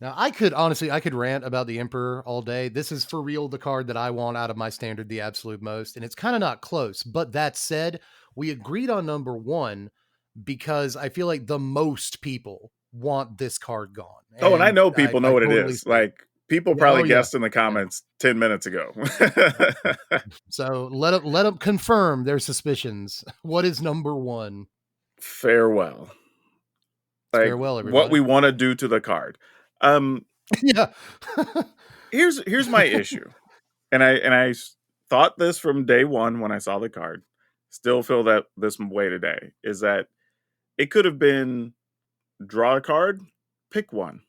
Now I could rant about the Emperor all day. This is for real the card that I want out of my standard the absolute most, and it's kind of not close. But that said, we agreed on number one because I feel like the most people want this card gone, Oh, and I and know I people know I what it totally is. see it. Like people Yeah. Oh probably yeah. guessed in the Yeah. comments 10 minutes ago. So let them confirm their suspicions. What is number one? Farewell. Like Farewell, what everybody. we want to do to the card. Um Yeah. here's my issue. And I thought this from day one when I saw the card. Still feel that this way today is that it could have been draw a card, pick one,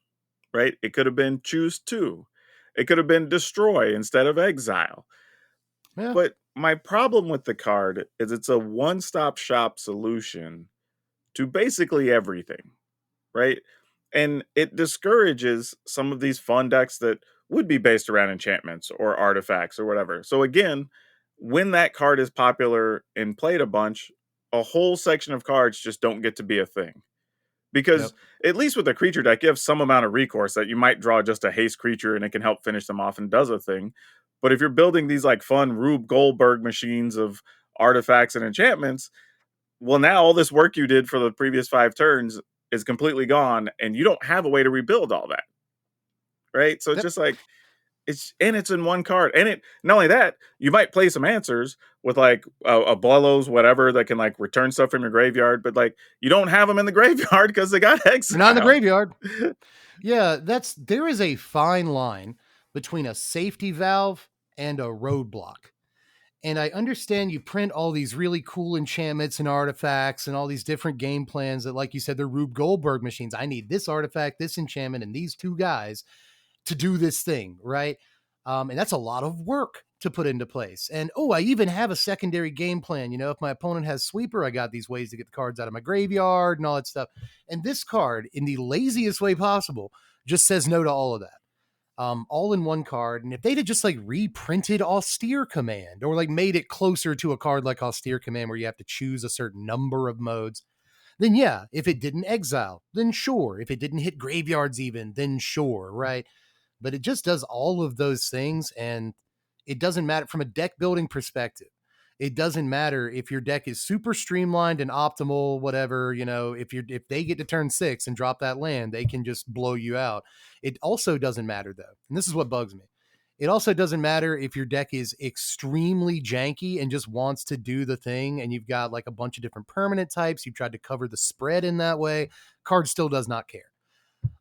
right? It could have been choose two. It could have been destroy instead of exile. Yeah. But my problem with the card is it's a one-stop shop solution to basically everything, right? And it discourages some of these fun decks that would be based around enchantments or artifacts or whatever. So again, when that card is popular and played a bunch, a whole section of cards just don't get to be a thing. Because Yep. at least with a creature deck, you have some amount of recourse that you might draw just a haste creature and it can help finish them off and does a thing. But if you're building these like fun Rube Goldberg machines of artifacts and enchantments, well, now all this work you did for the previous 5 turns is completely gone, and you don't have a way to rebuild all that, right? So it's Yep. just like it's in one card, and it not only that, you might play some answers with like a Bellows whatever that can like return stuff from your graveyard, but like you don't have them in the graveyard because they got They're not in the exiled. graveyard. Yeah, there is a fine line between a safety valve and a roadblock. And I understand you print all these really cool enchantments and artifacts and all these different game plans that, like you said, they're Rube Goldberg machines. I need this artifact, this enchantment, and these two guys to do this thing, right? And that's a lot of work to put into place. And oh, I even have a secondary game plan. If my opponent has sweeper, I got these ways to get the cards out of my graveyard and all that stuff. And this card, in the laziest way possible, just says no to all of that. All in one card. And if they'd have just like reprinted Austere Command or like made it closer to a card like Austere Command where you have to choose a certain number of modes, then yeah, if it didn't exile, then sure. If it didn't hit graveyards even, then sure, right? But it just does all of those things, and it doesn't matter from a deck building perspective. It doesn't matter if your deck is super streamlined and optimal, whatever. If they get to turn 6 and drop that land, they can just blow you out. It also doesn't matter though, and this is what bugs me. It also doesn't matter if your deck is extremely janky and just wants to do the thing, and you've got like a bunch of different permanent types. You've tried to cover the spread in that way. Card still does not care.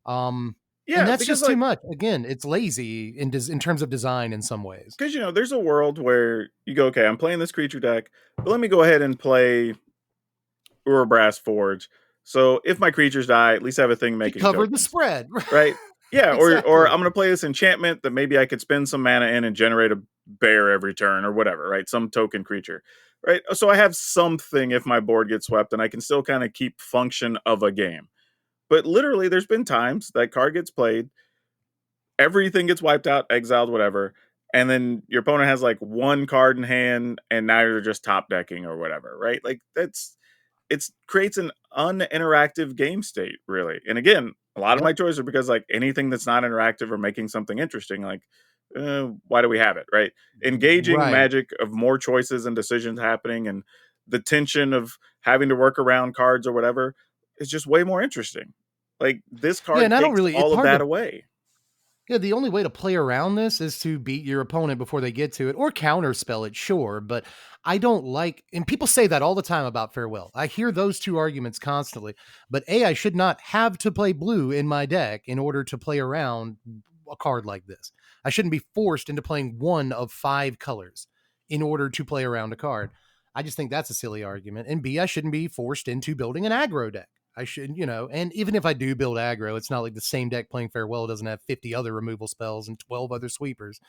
And Yeah, that's because just too like much. Again, it's lazy in terms of design in some ways. because there's a world where you go, okay, I'm playing this creature deck, but let me go ahead and play Urabrass Forge. So if my creatures die, at least I have a thing You making covered the tokens, spread. right? Yeah, or Exactly. I'm gonna play this enchantment that maybe I could spend some mana in and generate a bear every turn or whatever, right? Some token creature, right? So I have something if my board gets swept, and I can still kind of keep function of a game. But literally, there's been times that card gets played, everything gets wiped out, exiled, whatever, and then your opponent has like one card in hand, and now you're just top decking or whatever, right? Like that's it's creates an uninteractive game state, really. And again, a lot of Yep. my choices are because like anything that's not interactive or making something interesting, like why do we have it, right? Engaging Right. magic of more choices and decisions happening, and the tension of having to work around cards or whatever is just way more interesting. Like this Yeah, card and I don't takes really. It's all of hard that to. away. Yeah, the only way to play around this is to beat your opponent before they get to it or counterspell it, sure. But I don't like, and people say that all the time about Farewell. I hear those two arguments constantly. But A, I should not have to play blue in my deck in order to play around a card like this. I shouldn't be forced into playing one of 5 colors in order to play around a card. I just think that's a silly argument. And B, I shouldn't be forced into building an aggro deck. I should, and even if I do build aggro, it's not like the same deck playing Farewell doesn't have 50 other removal spells and 12 other sweepers.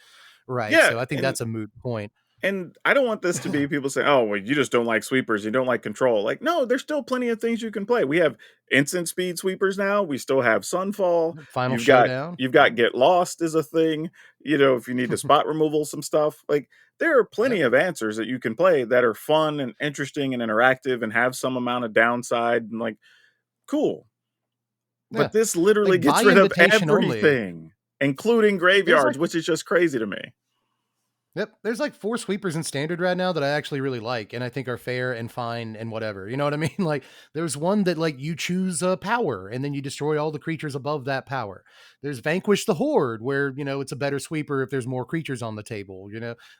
Right. Yeah, So I think and that's a moot point. I don't want this to be people saying, "Oh, well, you just don't like sweepers, you don't like control." Like, no, there's still plenty of things you can play. We have instant speed sweepers now. We still have Sunfall. Final You've got showdown. you've Yep. got Get Lost is a thing. If you need to spot removal some stuff, like there are plenty Yep. of answers that you can play that are fun and interesting and interactive and have some amount of downside and like cool. Yeah. But this literally Like gets by rid of invitation only. everything, including There's like graveyards, which is just crazy to me. Yep. There's like 4 sweepers in standard right now that I actually really like and I think are fair and fine and whatever. You know what I mean? Like there's one that like you choose a power and then you destroy all the creatures above that power. There's Vanquish the Horde where, it's a better sweeper if there's more creatures on the table.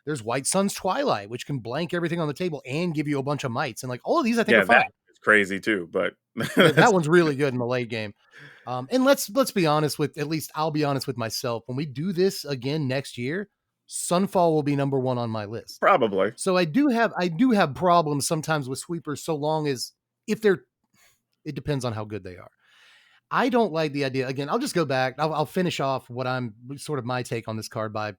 There's White Sun's Twilight, which can blank everything on the table and give you a bunch of mites. And like all of these I think are Yeah, that fine. is crazy too, but Yeah, that that's one's really good in the late game. And let's be honest with at least I'll be honest with myself. When we do this again next year, Sunfall will be number 1 on my list. probably. So I do have problems sometimes with sweepers so long as if they're it depends on how good they are. I don't like the idea. Again, I'll just go back. I'll finish off what I'm sort of my take on this card by,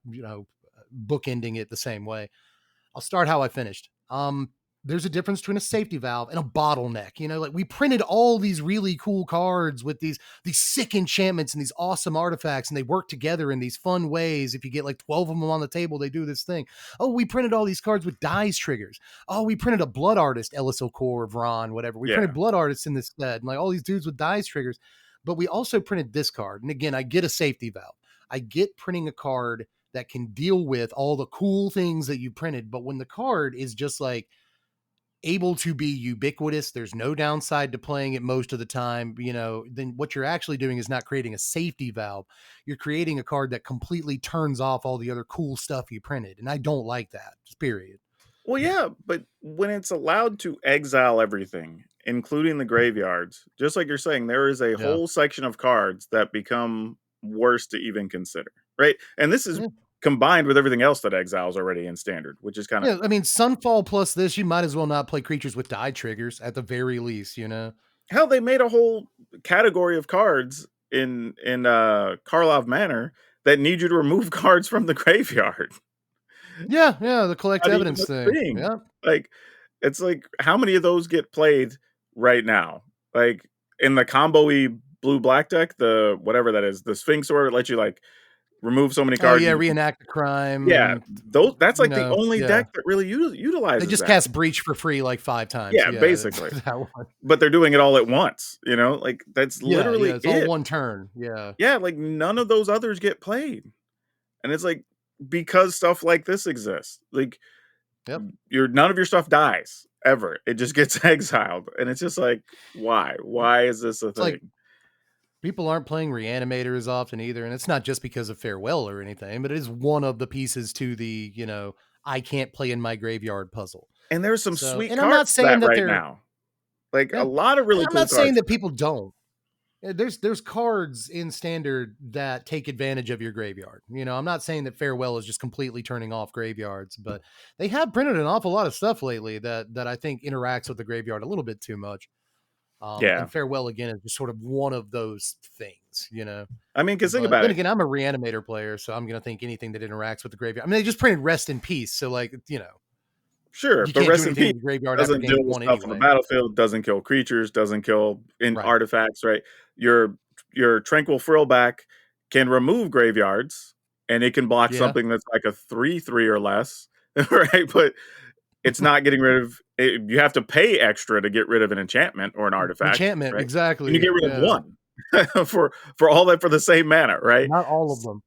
bookending it the same way. I'll start how I finished. There's a difference between a safety valve and a bottleneck. Like we printed all these really cool cards with these sick enchantments and these awesome artifacts, and they work together in these fun ways. If you get like 12 of them on the table, they do this thing. Oh, we printed all these cards with dice triggers. Oh, we printed a blood artist, Elisel Core, Vron, whatever. We Yeah. printed blood artists in this set, and like all these dudes with dice triggers. But we also printed this card. And again, I get a safety valve. I get printing a card that can deal with all the cool things that you printed. But when the card is just like able to be ubiquitous, there's no downside to playing it most of the time, then what you're actually doing is not creating a safety valve. You're creating a card that completely turns off all the other cool stuff you printed. And I don't like that, just period. Well, yeah, but when it's allowed to exile everything, including the graveyards, just like you're saying, there is a Yeah. whole section of cards that become worse to even consider, right? And this is Yeah. combined with everything else that exiles already in standard, which is kind of Yeah. I mean, Sunfall plus this, you might as well not play creatures with die triggers at the very least. hell. They made a whole category of cards in Karlov Manor that need you to remove cards from the graveyard. Yeah. Yeah. The collect Not even evidence a thing. thing. Yeah. Like, it's like, how many of those get played right now? Like, in the combo-y blue-black deck, the whatever that is, the Sphinx Order lets you, like, remove so many Oh, cards yeah. and Reenact the crime. yeah, And, that's, like, the only yeah. deck that really They utilizes just that. cast Breach for free like 5 times. Yeah, Yeah. basically. That one. But they're doing it all at once, Like, that's Yeah. Yeah. literally It's all it. one turn. Yeah. Yeah, like, none of those others get played. And it's like, because stuff like this exists. Like, Yep. none of your stuff dies ever. It just gets exiled, and it's just like, why? Why is this a It's like thing? people aren't playing Reanimator as often either, and it's not just because of Farewell or anything, but it is one of the pieces to the, I can't play in my graveyard puzzle. And there's some So, sweet and I'm cards not for that saying that right they're now. Like a yeah, lot of and really I'm cool not saying cards that for that. people don't. There's cards in standard that take advantage of your graveyard. I'm not saying that Farewell is just completely turning off graveyards, but they have printed an awful lot of stuff lately that I think interacts with the graveyard a little bit too much. Yeah. And Farewell Again is just sort of one of those things, I mean, because think But about then it. again, I'm a Reanimator player, so I'm gonna think anything that interacts with the graveyard. I mean, they just printed Rest in Peace, so like, Sure, you but can't do rest in anything peace with the graveyard after doesn't deal game with one stuff on the anyway. battlefield, doesn't kill creatures, doesn't kill in Right. artifacts, right? Your Tranquil Frillback can remove graveyards, and it can block Yeah. something that's like a 3/3 or less, right? But it's not getting rid of it. You have to pay extra to get rid of an enchantment or an artifact, Enchantment, right? And you exactly. get rid of Yeah. one for all that for the same mana, right? Not all of them.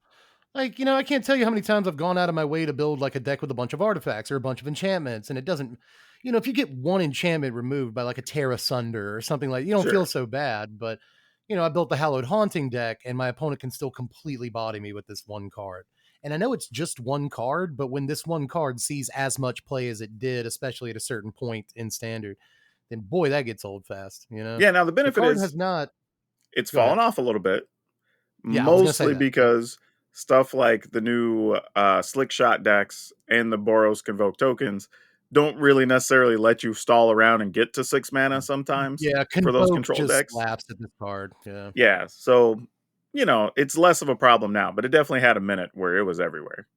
Like, I can't tell you how many times I've gone out of my way to build like a deck with a bunch of artifacts or a bunch of enchantments, and it doesn't, if you get one enchantment removed by like a Terra Sunder or something like, you don't feel Sure. so bad. But, I built the Hallowed Haunting deck, and my opponent can still completely body me with this one card. And I know it's just one card, but when this one card sees as much play as it did, especially at a certain point in standard, then boy, that gets old fast. Yeah, now the The benefit card has is not. it's Go ahead. fallen off a little bit. Yeah, I was gonna say Mostly that. Yep. because stuff like the new Slick Shot decks and the Boros Convoke tokens don't really necessarily let you stall around and get to 6 mana sometimes Yeah, for those Convoke control just decks. slaps at this card. Yeah, Yeah, so, it's less of a problem now, but it definitely had a minute where it was everywhere.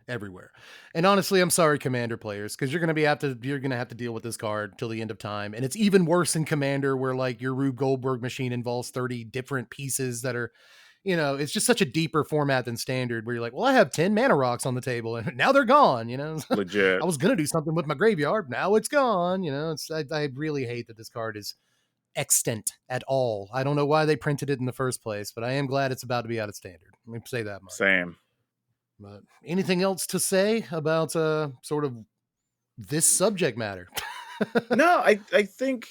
everywhere. And honestly, I'm sorry, Commander players, because you're gonna have to deal with this card till the end of time. And it's even worse in Commander, where like your Rube Goldberg machine involves 30 different pieces that are, it's just such a deeper format than Standard, where you're like, well, I have 10 mana rocks on the table, and now they're gone. I Legit. was gonna do something with my graveyard, now it's gone. I really hate that this card is extant at all. I don't know why they printed it in the first place, but I am glad it's about to be out of Standard. Let me say that much. Same. But anything else to say about sort of this subject matter? No, I think,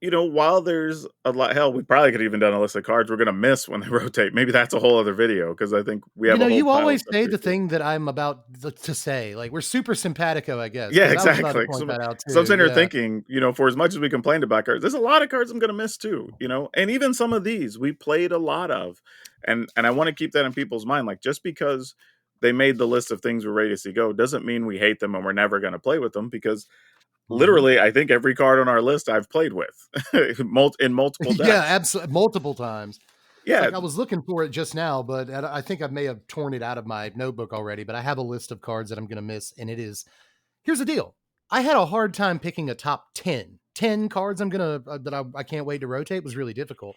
while there's a lot hell, we probably could have even done a list of cards we're gonna miss when they rotate. Maybe that's a whole other video because I think we have a whole You pile of always stuff say here the too. thing that I'm about to say. Like, we're super simpatico, I guess, Yeah, because I was about to exactly. point that out So I'm too. sitting here Yeah. thinking, for as much as we complained about cards, there's a lot of cards I'm gonna miss too, and even some of these we played a lot of. And I want to keep that in people's mind. Like just because they made the list of things we're ready to see go doesn't mean we hate them and we're never gonna play with them because Mhm. literally I think every card on our list I've played with in multiple Yeah, decks. absolutely, multiple times. It's Yeah, like I was looking for it just now, but I think I may have torn it out of my notebook already. But I have a list of cards that I'm going to miss, and it is. Here's the deal. I had a hard time picking a top 10. 10 cards I can't wait to rotate was really difficult.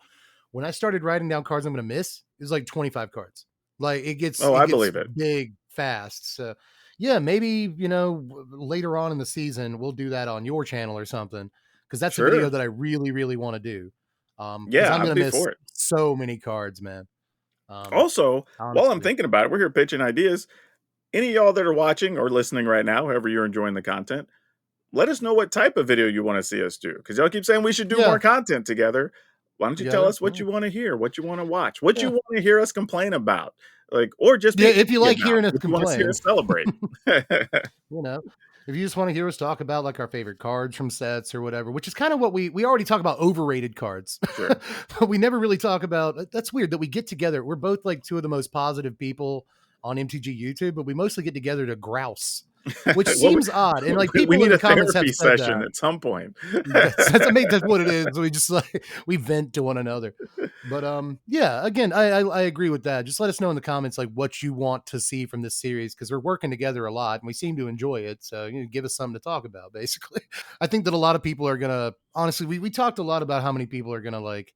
When I started writing down cards I'm going to miss, it was like 25 cards. Like it gets oh, it I gets believe it. big fast. So yeah, maybe, later on in the season we'll do that on your channel or something, because that's a video Sure. that I really really want to do. Because Yeah, I'm I'd going to be miss for it. so many cards, man. Also, while I'm Honestly. thinking about it, we're here pitching ideas. Any of y'all that are watching or listening right now, however you're enjoying the content, let us know what type of video you want to see us do. Because y'all keep saying we should do more Yeah, content together. Why don't you tell together. us what you want to hear, what you want to watch, what you Yeah. want to hear us complain about, like, or just Yeah, be if you angry like about, hearing us what you want to see complain. us celebrate. You know, if you just want to hear us talk about like our favorite cards from sets or whatever, which is kind of what we already talk about overrated cards, Sure. but we never really talk about. That's weird that we get together. We're both like two of the most positive people on MTG YouTube, but we mostly get together to grouse, which Well, seems odd. And like we people in need the a comments have therapy said session that. at some point. That's I mean that's what it is. We just like we vent to one another. But yeah, again, I agree with that. Just let us know in the comments like what you want to see from this series, because we're working together a lot and we seem to enjoy it. So give us something to talk about, basically. I think that a lot of people are gonna honestly we talked a lot about how many people are gonna like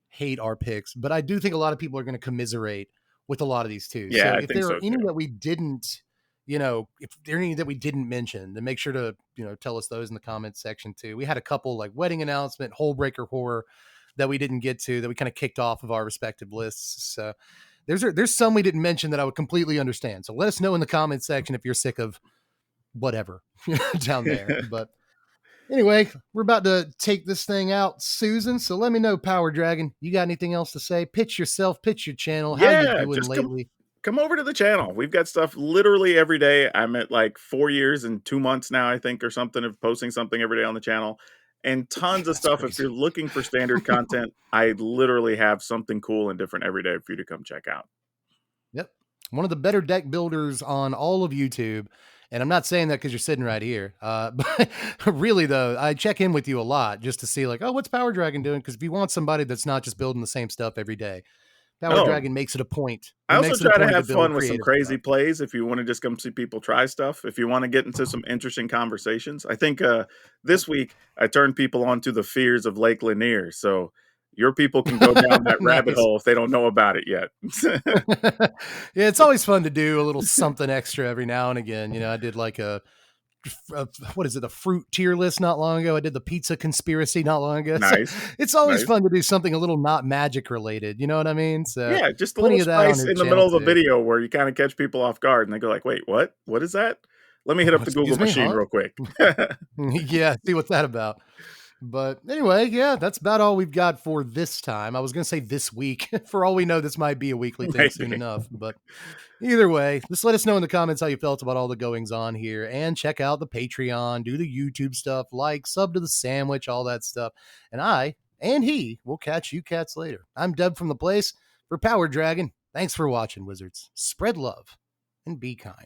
hate our picks, but I do think a lot of people are gonna commiserate with a lot of these too. Yeah, So I if think there are so any too. that we didn't if there are any that we didn't mention, then make sure to, tell us those in the comments section too. We had a couple like wedding announcement, whole breaker horror that we didn't get to that we kind of kicked off of our respective lists. So there's some we didn't mention that I would completely understand. So let us know in the comments section if you're sick of whatever down there. But anyway, we're about to take this thing out, Susan. So let me know, PowrDragn. You got anything else to say? Pitch yourself, pitch your channel. How you Yeah, doing just come lately? come over to the channel. We've got stuff literally every day. I'm at like 4 years and 2 months now, I think, or something of posting something every day on the channel. And tons of That's stuff. If you're crazy. looking for standard content, I literally have something cool and different every day for you to come check out. Yep. One of the better deck builders on all of YouTube. And I'm not saying that because you're sitting right here. But really, though, I check in with you a lot just to see, like, oh, what's PowrDragn doing? Because if you want somebody that's not just building the same stuff every day, Oh, PowrDragn makes it a point. I It also makes it a try to point to have build fun with some creative crazy stuff. plays if you wanna just come see people try stuff, if you wanna get into some interesting conversations. I think, this week, I turned people onto the fears of Lake Lanier, so your people can go down that rabbit Nice. hole if they don't know about it yet. Yeah, it's always fun to do a little something extra every now and again. I did like what is it, the fruit tier list not long ago. I did the pizza conspiracy not long ago. So Nice, it's always nice. fun to do something a little not magic related. You know what I mean? So Yeah, just a plenty little of that on spice his in the channel middle of a too. video where you kinda catch people off guard, and they go like, "Wait, what? What is that? Let me hit up the Google Excuse me, machine huh? real quick." Yeah, see what's that about. But anyway, yeah, that's about all we've got for this time. I was going to say this week. For all we know, this might be a weekly thing soon Maybe. enough. But either way, just let us know in the comments how you felt about all the goings on here, and check out the Patreon, do the YouTube stuff, like, sub to the sandwich, all that stuff. And I and he will catch you cats later. I'm Deb from the place for PowrDragn. Thanks for watching, Wizards. Spread love and be kind.